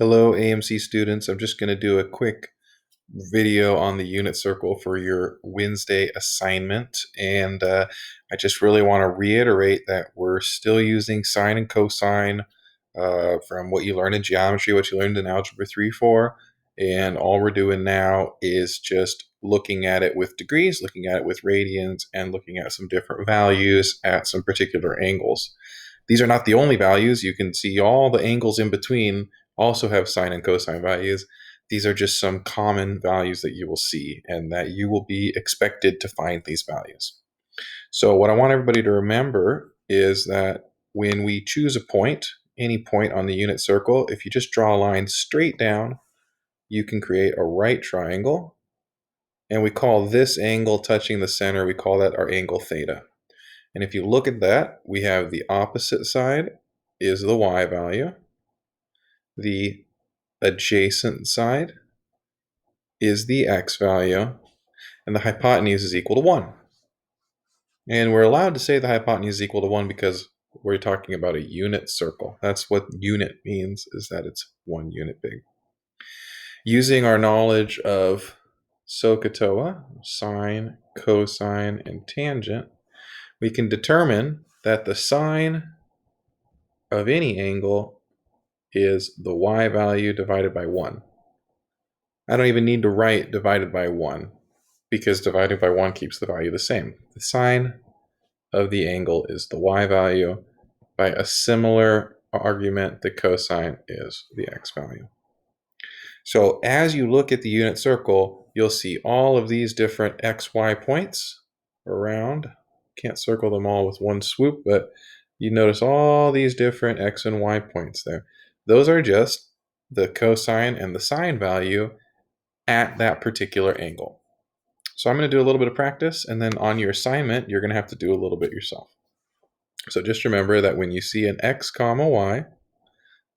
Hello, AMC students. I'm just going to do a quick video on the unit circle for your Wednesday assignment. And I just really want to reiterate that we're still using sine and cosine from what you learned in geometry, what you learned in Algebra 3-4. And all we're doing now is just looking at it with degrees, looking at it with radians, and looking at some different values at some particular angles. These are not the only values. You can see all the angles in between also have sine and cosine values. These are just some common values that you will see and that you will be expected to find these values. So what I want everybody to remember is that when we choose a point, any point on the unit circle, if you just draw a line straight down, you can create a right triangle. And we call this angle touching the center, we call that our angle theta. And if you look at that, we have the opposite side is the y value. The adjacent side is the x value, and the hypotenuse is equal to 1. And we're allowed to say the hypotenuse is equal to 1 because we're talking about a unit circle. That's what unit means, is that it's 1 unit big. Using our knowledge of SOHCAHTOA, sine, cosine, and tangent, we can determine that the sine of any angle is the y value divided by 1. I don't even need to write divided by 1 because dividing by 1 keeps the value the same. The sine of the angle is the y value. By a similar argument, the cosine is the x value. So as you look at the unit circle, you'll see all of these different xy points around. Can't circle them all with one swoop, but you notice all these different x and y points there. Those are just the cosine and the sine value at that particular angle. So I'm going to do a little bit of practice, and then on your assignment, you're going to have to do a little bit yourself. So just remember that when you see an x comma y,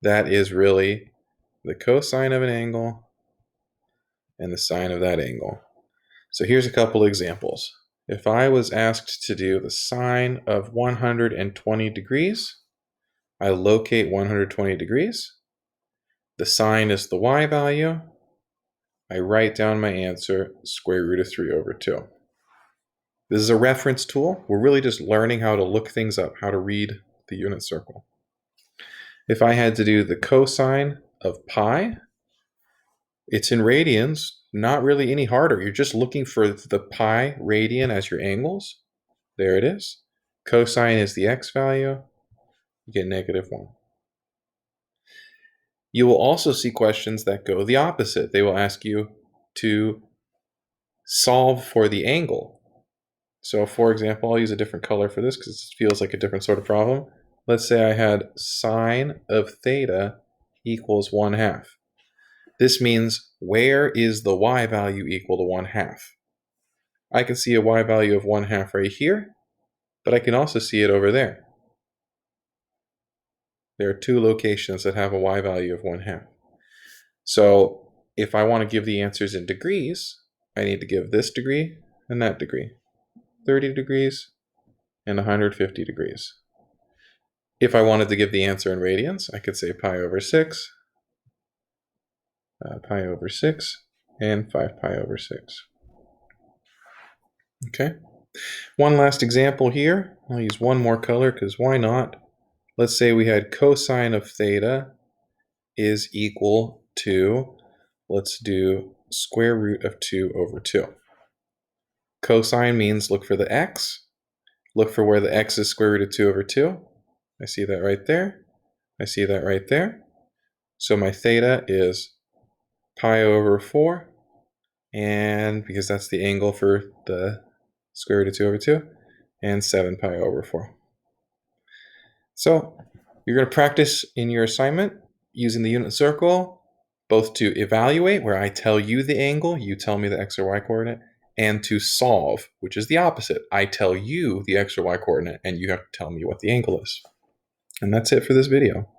that is really the cosine of an angle and the sine of that angle. So here's a couple examples. If I was asked to do the sine of 120 degrees, I locate 120 degrees. The sine is the y value. I write down my answer, square root of 3/2. This is a reference tool. We're really just learning how to look things up, how to read the unit circle. If I had to do the cosine of pi, it's in radians, not really any harder. You're just looking for the pi radian as your angles. There it is. Cosine is the x value. You get -1. You will also see questions that go the opposite. They will ask you to solve for the angle. So for example, I'll use a different color for this because it feels like a different sort of problem. Let's say I had sine of theta equals 1/2. This means where is the y value equal to 1/2? I can see a y value of 1/2 right here, but I can also see it over there. There are two locations that have a y value of 1/2. So if I want to give the answers in degrees, I need to give this degree and that degree. 30 degrees and 150 degrees. If I wanted to give the answer in radians, I could say pi over 6, pi over 6, and 5 pi over 6. Okay. One last example here. I'll use one more color because why not? Let's say we had cosine of theta is equal to, let's do square root of 2/2. Cosine means look for the x. Look for where the x is square root of 2/2. I see that right there. I see that right there. So my theta is pi over 4. And because that's the angle for the square root of 2/2. And 7 pi over 4. So you're going to practice in your assignment using the unit circle, both to evaluate, where I tell you the angle, you tell me the x or y coordinate, and to solve, which is the opposite. I tell you the x or y coordinate, and you have to tell me what the angle is. And that's it for this video.